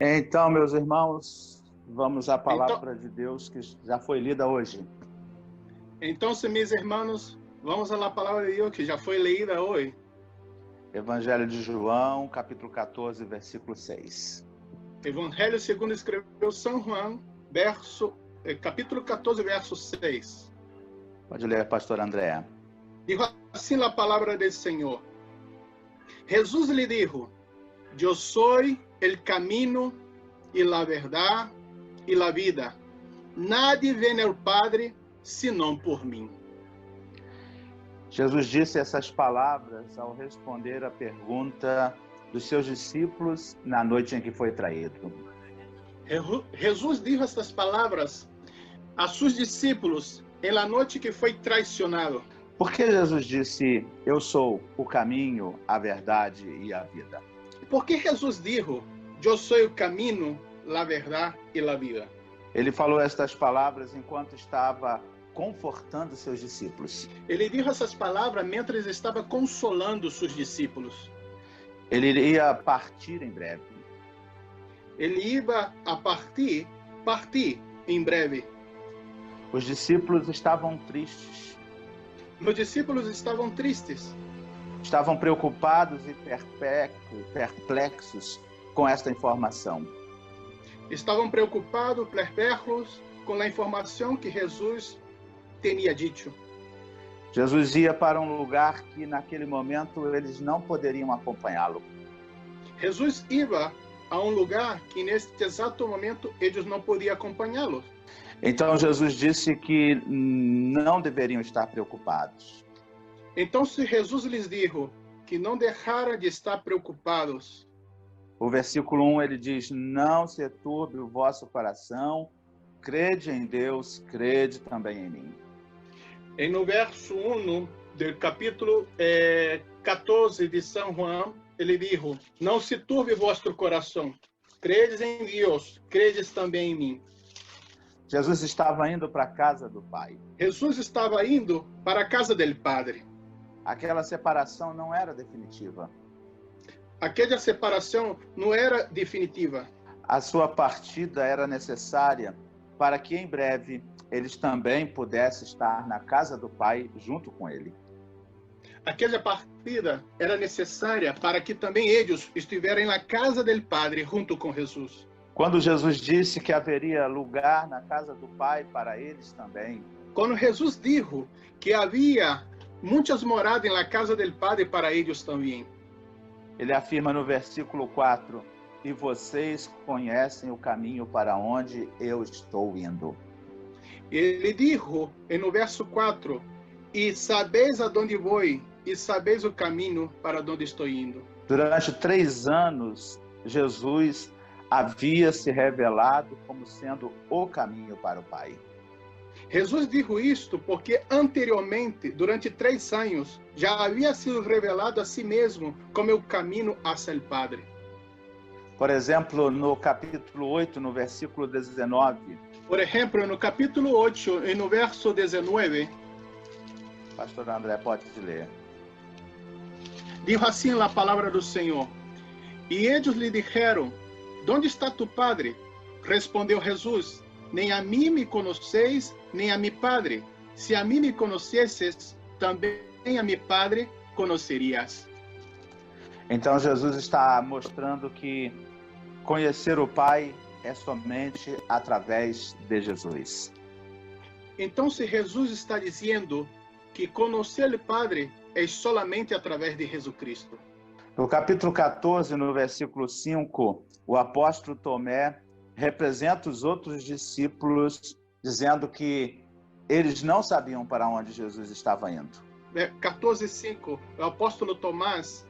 Então, meus irmãos, vamos à Então, palavra de Deus que já foi lida hoje. entonces, mis hermanos, vamos a la palabra de Dios que ya fue leída hoy. Evangelho de João, capítulo 14, versículo 6. Evangelho segundo escreveu São João, capítulo 14, verso 6. Pode ler, pastor André. Dijo así la palabra del Señor. Jesús le dijo, yo soy el camino y la verdad y la vida. Nadie viene al Padre senão por mim. Jesus disse essas palavras ao responder a pergunta dos seus discípulos na noite em que foi traído. Jesus dijo estas palavras a seus discípulos em la noite que foi traicionado. Por que Jesus disse, eu sou o caminho, a verdade e a vida? Por que Jesus dijo, eu sou o caminho, a verdade e a vida? Ele falou estas palavras enquanto estava confortando seus discípulos. Ele disse essas palavras mientras estava consolando seus discípulos. Ele iria partir em breve. Ele ia a partir em breve. Os discípulos estavam tristes. Os discípulos estavam tristes. Estavam preocupados e perplexos com esta informação. Estavam preocupados, perplexos com a informação que Jesus tinha dito. Jesus ia para um lugar que naquele momento eles não poderiam acompanhá-lo. Jesus ia a um lugar que neste exato momento eles não podiam acompanhá-lo. Então Jesus disse que não deveriam estar preocupados. Então Jesus lhes disse que não deixaram de estar preocupados. O versículo 1 ele diz, não se turbe o vosso coração, crede em Deus, crede também em mim. E no verso 1 do capítulo 14 de São João, ele disse, não se turbe vosso coração, credes em Deus, credes também em mim. Jesus estava indo para a casa do Pai. Jesus estava indo para a casa do Padre. Aquela separação não era definitiva. Aquela separação não era definitiva. A sua partida era necessária para que em breve eles também pudessem estar na casa do Pai junto com ele. Aquela partida era necessária para que também eles estivessem na casa do Padre junto com Jesus. Quando Jesus disse que haveria lugar na casa do Pai para eles também. Quando Jesus disse que havia muitas moradas na casa do Padre para eles também. Ele afirma no versículo 4, e vocês conhecem o caminho para onde eu estou indo. Ele disse no verso 4, e sabeis aonde vou, e sabeis o caminho para onde estou indo. Durante 3 anos, Jesus havia se revelado como sendo o caminho para o Pai. Jesus disse isto porque anteriormente, durante 3 anos, já havia sido revelado a si mesmo como o caminho hacia o Padre. Por exemplo, no capítulo 8, no versículo 19. Por exemplo, no capítulo 8 e no verso 19. Pastor André, pode ler. Dijo assim a palavra do Senhor. E eles lhe disseram, onde está tu Padre? Respondeu Jesus, nem a mim me conheceis, nem a mi Padre. Se a mim me conhecesses, também a mi Padre conhecerias. Então Jesus está mostrando que conhecer o Pai é somente através de Jesus. Então Jesus está dizendo que conhecer o Padre é solamente através de Jesus Cristo. No capítulo 14, no versículo 5, o apóstolo Tomé representa os outros discípulos, dizendo que eles não sabiam para onde Jesus estava indo. 14:5, o apóstolo Tomás,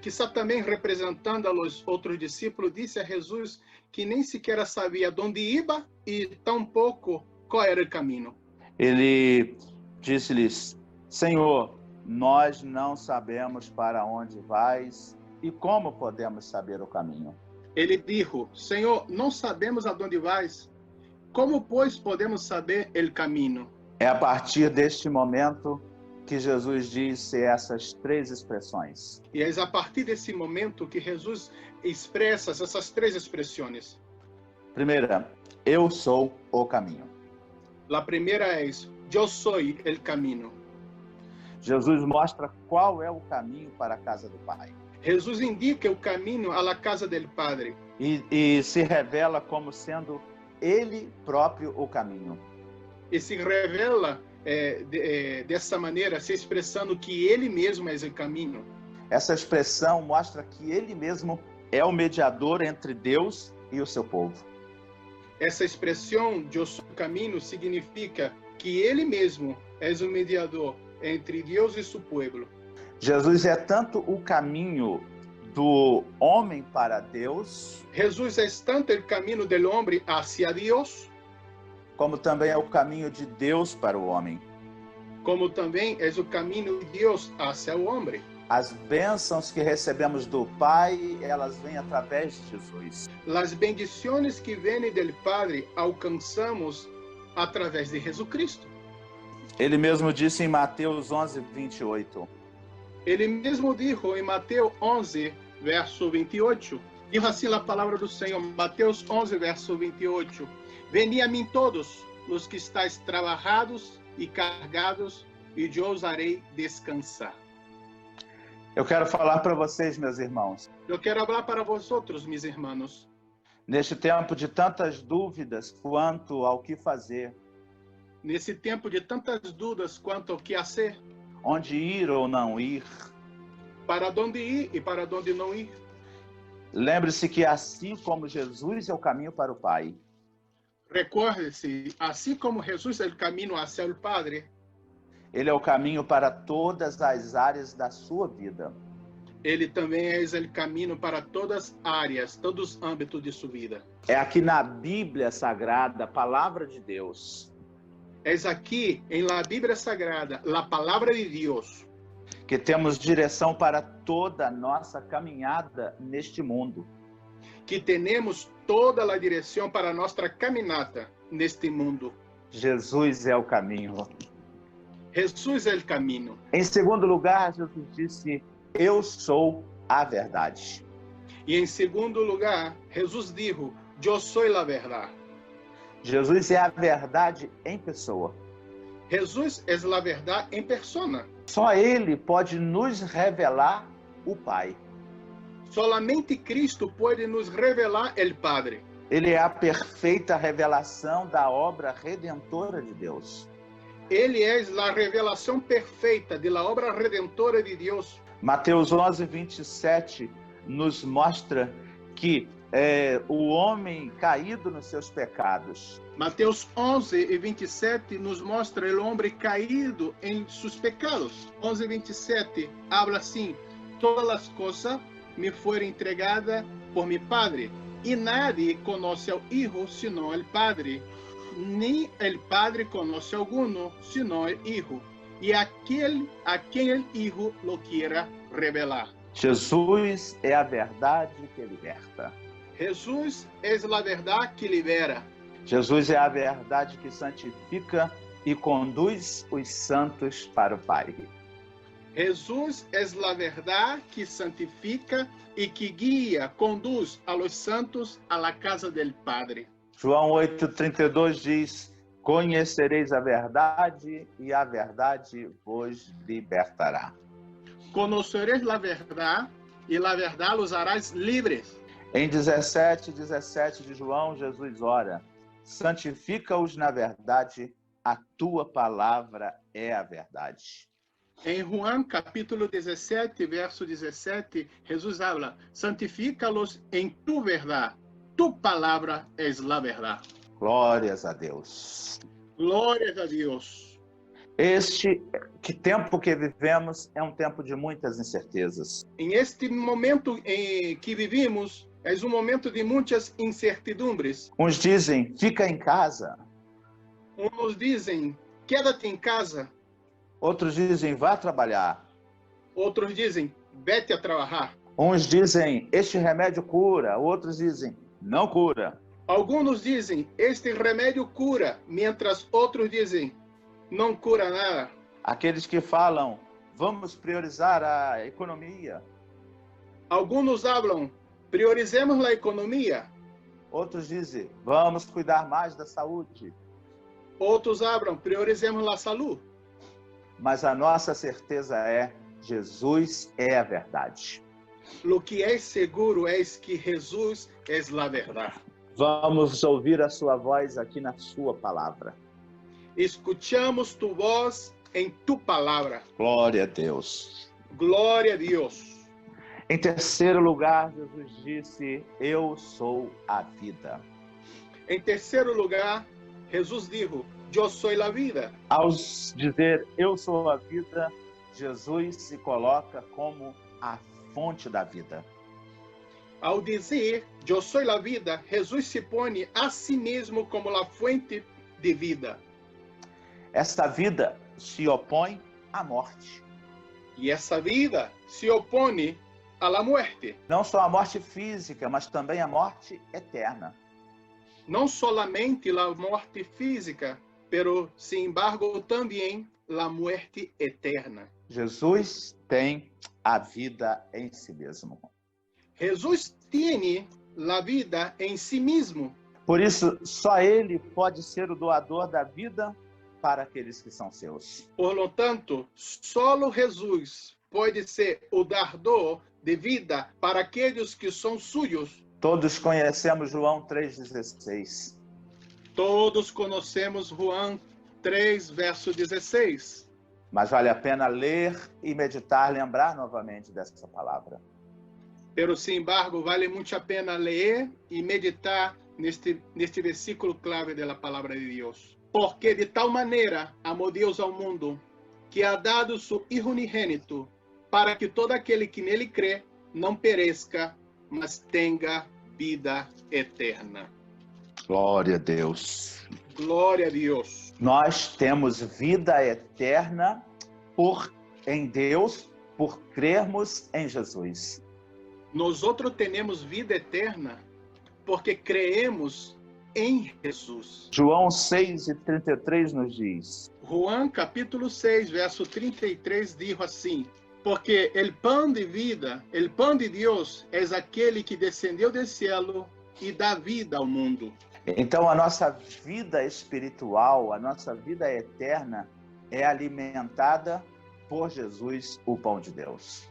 que está também representando os outros discípulos, disse a Jesus que nem sequer sabia onde ia e tampouco qual era o caminho. Ele disse-lhes, Senhor, nós não sabemos para onde vais e como podemos saber o caminho. Ele disse, Senhor, não sabemos aonde vais, como, pois, podemos saber o caminho? É a partir deste momento que Jesus disse essas três expressões. E é a partir desse momento que Jesus expressa essas três expressões. Primeira, eu sou o caminho. A primeira é: eu sou o caminho. Jesus mostra qual é o caminho para a casa do Pai. Jesus indica o caminho à casa do Padre. E se revela como sendo Ele próprio o caminho. E se revela dessa maneira, se expressando que Ele mesmo é o caminho. Essa expressão mostra que Ele mesmo é o mediador entre Deus e o seu povo. Essa expressão, eu sou o caminho, significa que Ele mesmo é o mediador entre Deus e seu povo. Jesus é tanto o caminho do homem para Deus, Jesus é tanto o caminho do homem hacia Deus, como também é o caminho de Deus para o homem. como também é o caminho de Deus hacia o homem. As bênçãos que recebemos do Pai, elas vêm através de Jesus. As bendições que vêm do Padre alcançamos através de Jesus Cristo. Ele mesmo disse em Mateus 11, 28. Ele mesmo disse em Mateus 11, verso 28. Diz assim a palavra do Senhor, Mateus 11, verso 28. Veni a mim todos os que estáis trabalhados e carregados, e eu os harei descansar. Eu quero falar para vocês, meus irmãos, Eu quero falar para vosotros, mis hermanos, neste tempo de tantas dúvidas quanto ao que fazer, nesse tempo de tantas dúvidas quanto ao que fazer, onde ir ou não ir, para onde ir e para onde não ir. lembre-se que assim como Jesus é o caminho para o Pai, Recorde-se, assim como Jesus é o caminho hacia o Padre, Ele é o caminho para todas as áreas da sua vida. Ele também é o caminho para todas as áreas, todos os âmbitos de sua vida. É aqui na Bíblia Sagrada, a palavra de Deus, É aqui, em la Bíblia Sagrada, a palavra de Deus, que temos direção para toda a nossa caminhada neste mundo. que temos toda a direção para nossa caminhada neste mundo. Jesus é o caminho. Jesus é o caminho. Em segundo lugar, Jesus disse, eu sou a verdade. E em segundo lugar, Jesus disse, eu sou a verdade. Jesus é a verdade em pessoa. Jesus é a verdade em persona. Só Ele pode nos revelar o Pai. Solamente Cristo pode nos revelar o Padre. Ele é a perfeita revelação da obra redentora de Deus. Ele é a revelação perfeita da obra redentora de Deus. Mateus 11, 27 nos mostra que o homem caído nos seus pecados, Mateus 11 e 27 nos mostra o homem caído em seus pecados. 11 e 27 habla assim: todas as coisas me foram entregadas por mi Padre, e nadie conoce ao Hijo senão o Padre, nem o Padre conoce alguno senão o Hijo, e aquele a quem o Hijo lo quiera revelar. Jesus é a verdade que liberta. Jesus é a verdade que libera. Jesus é a verdade que santifica e conduz os santos para o Pai. Jesus é a verdade que santifica e que guia, conduz a los santos a la casa del Padre. João 8,32 diz, conhecereis a verdade e a verdade vos libertará. Conocereis a verdade e a verdade os harás livres. Em 17 de João, Jesus ora, santifica-os na verdade, a tua palavra é a verdade. Em João capítulo 17, verso 17, Jesus habla, santifica-los em tu verdade, tu palavra és la verdade. Glórias a Deus. Glórias a Deus. Que tempo que vivemos é um tempo de muitas incertezas. Em este momento em que vivimos, é um momento de muitas incertidumbres. Uns dizem, fica em casa. Uns dizem, quédate em casa. Outros dizem, vá trabalhar. Outros dizem, vete a trabalhar. Uns dizem, este remédio cura. Outros dizem, não cura. Alguns dizem, este remédio cura, mientras outros dizem, não cura nada. Aqueles que falam, vamos priorizar a economia. Algunos hablan, priorizemos la economía. Outros dizem, vamos cuidar mais da saúde. Outros hablan, priorizemos la salud. Mas a nossa certeza é, Jesus é a verdade. Lo que é seguro é que Jesus é a verdade. Vamos ouvir a sua voz aqui na sua palavra. Escuchamos tu voz em tu palavra. Glória a Deus. Glória a Deus. Em terceiro lugar, Jesus disse, eu sou a vida. Em terceiro lugar, Jesus disse, eu sou a vida. Ao dizer, eu sou a vida, Jesus se coloca como a fonte da vida. Ao dizer, eu sou a vida, Jesus se põe a si mesmo como a fonte de vida. Esta vida se opõe à morte. E essa vida se opõe à la muerte. Não só à morte física, mas também à morte eterna. Não solamente a morte física, pero sin embargo também a muerte eterna. Jesus tem a vida em si mesmo. Jesus tem a vida em si mesmo. Por isso, só Ele pode ser o doador da vida para aqueles que são seus. Por lo tanto, solo Jesus pode ser o dador de vida para aqueles que são suyos. Todos conhecemos João 3,16. Todos conhecemos João 3, verso 16. Mas vale a pena ler e meditar, lembrar novamente dessa palavra. Pero, sin embargo, vale muito a pena ler e meditar neste versículo clave da palavra de Deus. Porque de tal maneira amou Deus ao mundo, que ha dado seu Hijo unigênito, para que todo aquele que nele crê não pereça, mas tenha vida eterna. Glória a Deus. Glória a Deus. Nós temos vida eterna em Deus, por crermos em Jesus. Nós temos vida eterna porque creemos em Jesus. João 6:33 nos diz. João capítulo 6, verso 33 diz assim: porque o pão de vida, o pão de Deus, é aquele que descendeu do céu e dá vida ao mundo. Então a nossa vida espiritual, a nossa vida eterna é alimentada por Jesus, o pão de Deus.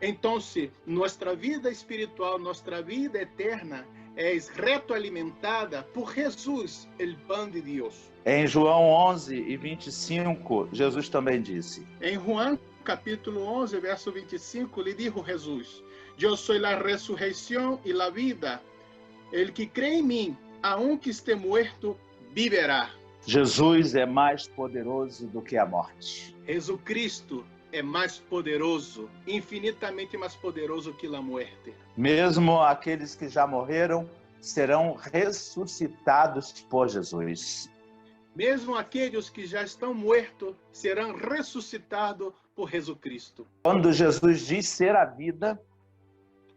Então, nossa vida espiritual, nossa vida eterna é retroalimentada por Jesus, o pão de Deus. Em João 11:25, Jesus também disse. Em João capítulo 11, verso 25, lhe dijo Jesus: eu sou a ressurreição e a vida. El que crê em mim, aunque esteja morto, viverá. Jesus é mais poderoso do que a morte. Jesus Cristo é mais poderoso, infinitamente mais poderoso que a morte. Mesmo aqueles que já morreram serão ressuscitados por Jesus. Mesmo aqueles que já estão mortos serão ressuscitados por Jesus Cristo. Quando Jesus diz ser a vida,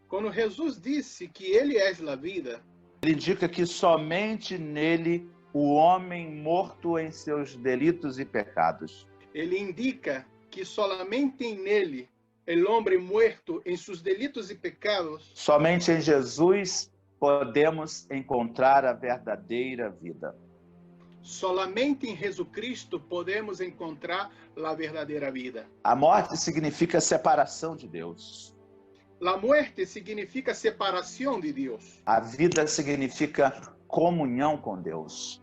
quando Jesus disse que Ele é a vida, Ele indica que somente nele o homem morto em seus delitos e pecados. Ele indica que solamente nele, o homem morto em seus delitos e pecados, somente em Jesus podemos encontrar a verdadeira vida. Solamente em Jesus Cristo podemos encontrar a verdadeira vida. A morte significa separação de Deus. A morte significa separação de Deus. A vida significa comunhão com Deus.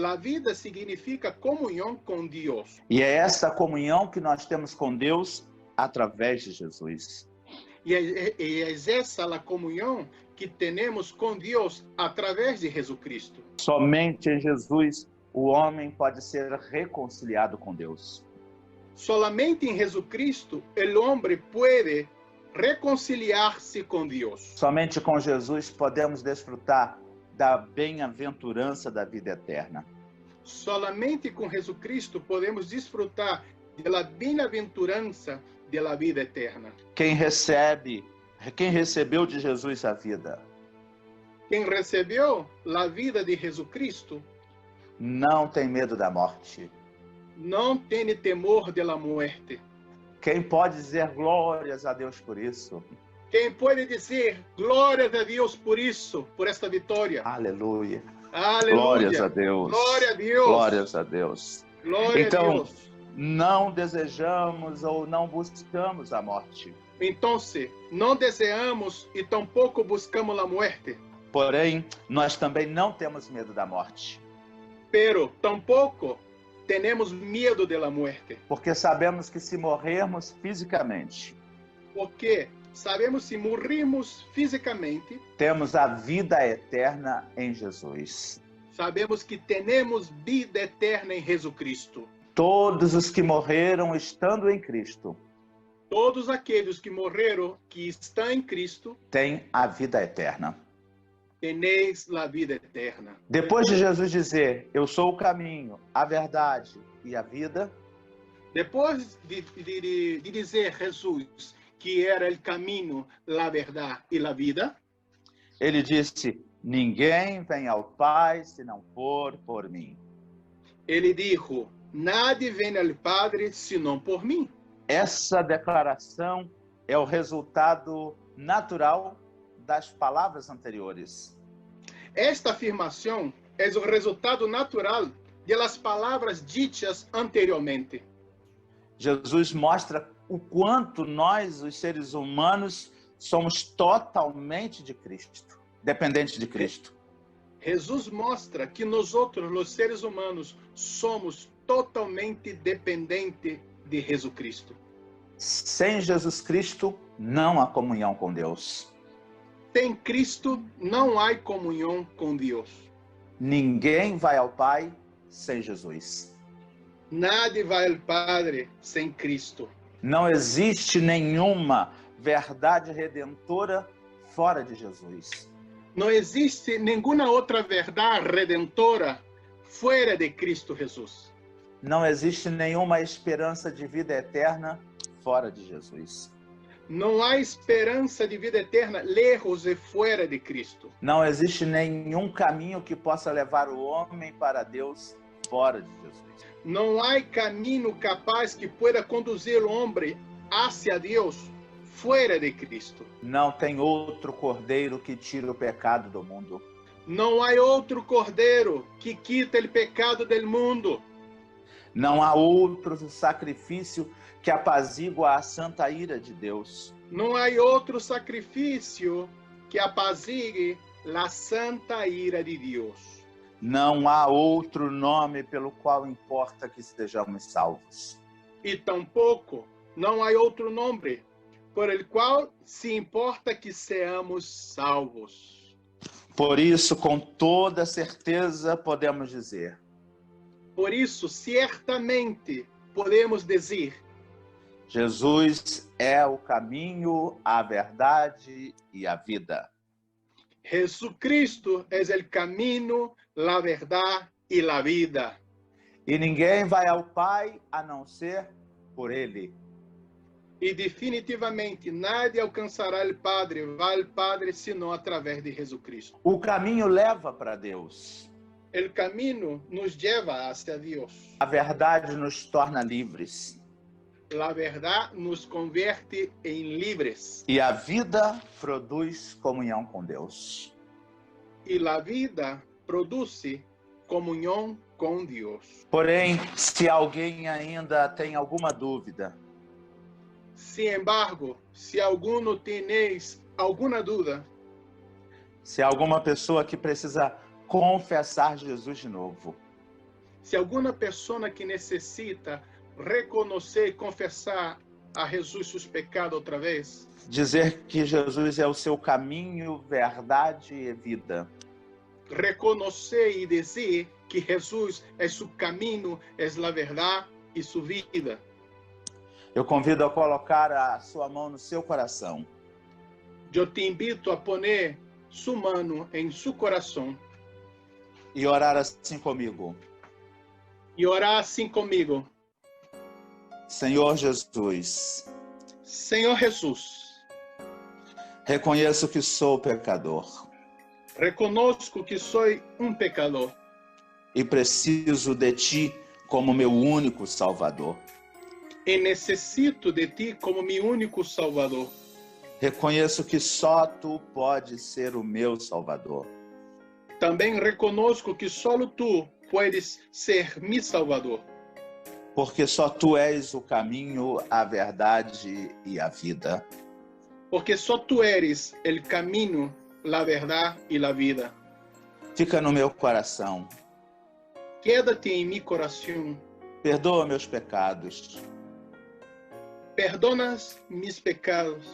A vida significa comunhão com Deus. E é essa comunhão que nós temos com Deus através de Jesus. E é essa a comunhão que temos com Deus através de Jesus Cristo. Somente em Jesus o homem pode ser reconciliado com Deus. Solamente em Jesus Cristo o homem pode reconciliar-se com Deus. Somente com Jesus podemos desfrutar da bem-aventurança da vida eterna. Solamente com Jesus Cristo podemos desfrutar da bem-aventurança da vida eterna. Quem recebeu de Jesus a vida? Quem recebeu a vida de Jesus Cristo não tem medo da morte. não tiene temor de la muerte. Quem pode dizer glórias a Deus por isso? Quem pode dizer glórias a Deus por isso, por esta vitória? Aleluia. Aleluia. Glórias a Deus. Glória a Deus. Glórias a Deus. Glória Então, a Deus. não desejamos ou não buscamos a morte. Então, não desejamos e tampouco buscamos a morte. Porém, nós também não temos medo da morte. Pero tampouco temos medo da morte. Porque sabemos que se morrermos fisicamente, Porque sabemos se morrimos fisicamente, temos a vida eterna em Jesus. sabemos que temos vida eterna em Jesus Cristo. Todos os que morreram estando em Cristo Todos aqueles que morreram, que estão em Cristo, têm a vida eterna. teneis a vida eterna. Depois de Jesus dizer, eu sou o caminho, a verdade e a vida, Depois de dizer Jesus que era o caminho, a verdade e a vida, ele disse, ninguém vem ao Pai se não for por mim. ele disse, nadie vem ao Padre senão por mim. Essa declaração é o resultado natural das palavras anteriores. Esta afirmação é o resultado natural das palavras ditas anteriormente. Jesus mostra o quanto nós, os seres humanos, somos totalmente de Cristo, dependentes de Cristo. Jesus mostra que nós outros, os seres humanos, somos totalmente dependentes de Jesus Cristo. Sem Jesus Cristo, não há comunhão com Deus. Sem Cristo, não há comunhão com Deus. Ninguém vai ao Pai sem Jesus. Nadie vai ao Padre sem Cristo. Não existe nenhuma verdade redentora fora de Jesus. Não existe nenhuma outra verdade redentora fora de Cristo Jesus. Não existe nenhuma esperança de vida eterna fora de Jesus. Não há esperança de vida eterna lejos e fora de Cristo. Não existe nenhum caminho que possa levar o homem para Deus fora de Jesus. Não há caminho capaz que pueda conduzir o homem hacia Deus fora de Cristo. Não tem outro cordeiro que tire o pecado do mundo. Não há outro cordeiro que quita o pecado do mundo. Não há outro sacrifício que apazigua a santa ira de Deus. Não há outro sacrifício que apazigue a santa ira de Deus. Não há outro nome pelo qual importa que estejamos salvos. E tampouco não há outro nome por el qual se importa que seamos salvos. Por isso, com toda certeza, podemos dizer: Por isso, certamente podemos dizer: Jesus é o caminho, a verdade e a vida. Jesucristo é o caminho, a verdade e a vida. E ninguém vai ao Pai a não ser por Ele. E definitivamente nadie alcançará o Padre, vai ao Padre, senão através de Jesus Cristo. O caminho leva para Deus. O caminho nos leva hacia Deus. A verdade nos torna livres. A verdade nos converte em livres. E a vida produz comunhão com Deus. E a vida produz comunhão com Deus. Porém, se alguém ainda tem alguma dúvida, Sin embargo, se alguno tenéis alguma dúvida, se alguma pessoa que precisa confessar Jesus de novo, se alguma pessoa que necessita reconhecer e confessar a Jesus seus pecados outra vez, dizer que Jesus é o seu caminho, verdade e vida, reconhecer e dizer que Jesus é seu caminho, é a verdade e sua vida, eu convido a colocar a sua mão no seu coração eu te invito a poner sua mão em seu coração e orar assim comigo. e orar assim comigo. Senhor Jesus, Senhor Jesus, reconheço que sou pecador reconozco que sou um pecador e preciso de Ti como meu único Salvador. e necessito de ti como mi único Salvador. Reconheço que só tu podes ser o meu Salvador. Também reconozco que solo tu puedes ser mi Salvador, Porque só tu és o caminho, a verdade e a vida. porque só tu eres el camino, la verdad y la vida. Fica no meu coração. Quédate en mi corazón. Perdoa meus pecados. Perdonas mis pecados.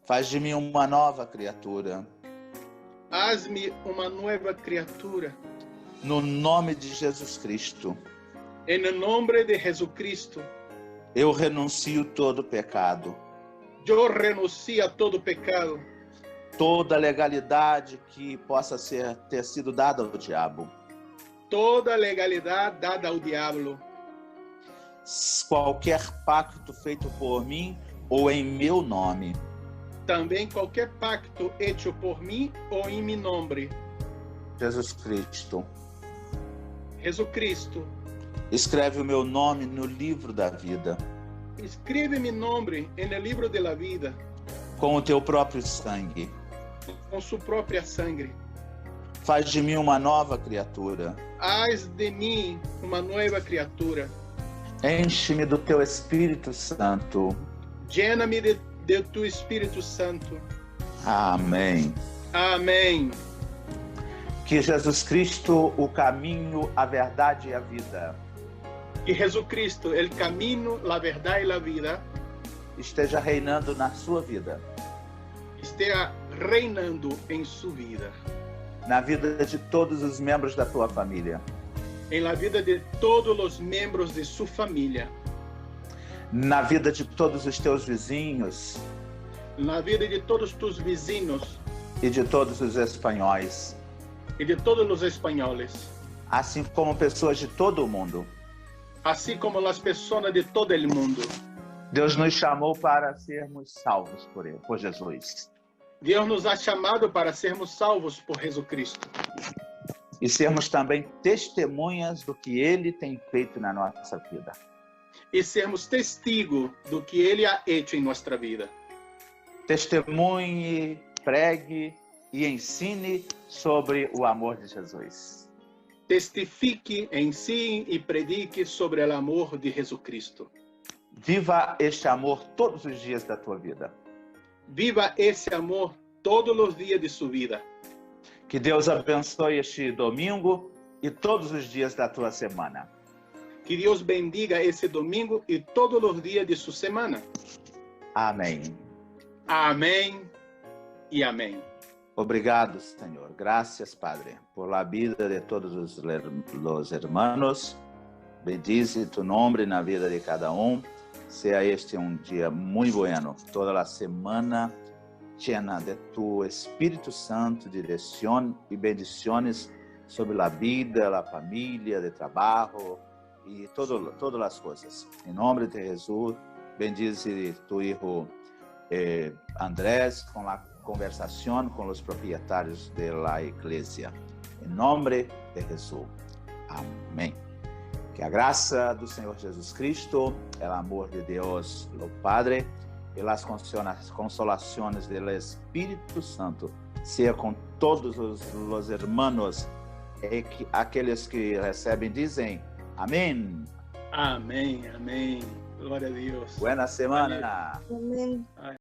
Faz de mim uma nova criatura. Haz-me uma nueva criatura. No nome de Jesus Cristo, En el nombre de Jesucristo, eu renuncio todo pecado, yo renuncio a todo pecado, toda legalidade que possa ter sido dada ao diabo, toda legalidad dada ao diablo, qualquer pacto feito por mim ou em meu nome. também qualquer pacto hecho por mim ou em mi nombre. Jesus Cristo, Jesucristo, escreve o meu nome no livro da vida, escribe mi nombre en el libro de la vida, com o teu próprio sangue. com su propia sangre. Faz de mim uma nova criatura. Haz de mim uma nueva criatura. Enche-me do teu Espírito Santo. Llena-me de tu Espírito Santo. Amém. Amém. Que Jesus Cristo, o caminho, a verdade e a vida, Que Jesucristo, el camino, la verdad y la vida, esteja reinando na sua vida, esteja reinando em sua vida, na vida de todos os membros da tua família, em la vida de todos os membros de sua família, na vida de todos os teus vizinhos na vida de todos tus vizinhos e de todos os espanhóis, e de todos os espanhóis, assim como pessoas de todo o mundo. assim como as pessoas de todo o mundo. Deus nos chamou para sermos salvos por Ele, por Jesus, Deus nos ha chamado para sermos salvos por Jesucristo e sermos também testemunhas do que Ele tem feito na nossa vida. e sermos testigos do que Ele ha hecho em nossa vida. Testemunhe, pregue e ensine sobre o amor de Jesus. Testifique, ensine e predique sobre o amor de Jesucristo. Viva este amor todos os dias da tua vida. Viva esse amor todos os dias de sua vida. Que Deus abençoe este domingo e todos os dias da tua semana. Que Deus bendiga esse domingo e todos os dias de sua semana. Amém. Amém e amém. Obrigado, Senhor. Gracias, Padre, por la vida de todos los hermanos. Bendice tu nombre na vida de cada um. Sea este um dia muito bueno. Toda a semana llena de tu Espírito Santo, direção e bendições sobre a vida, a família, de trabalho e todas as coisas. Em nome de Jesus, bendice tu hijo Andrés com a conversação com os proprietários da igreja. Em nome de Jesus. Amém. Que a graça do Senhor Jesus Cristo, o amor de Deus, o Padre, e as consolações do Espírito Santo seja com todos os hermanos e que aqueles que recebem dizem amém. Amém, amém. Glória a Deus. Buena semana. Amém.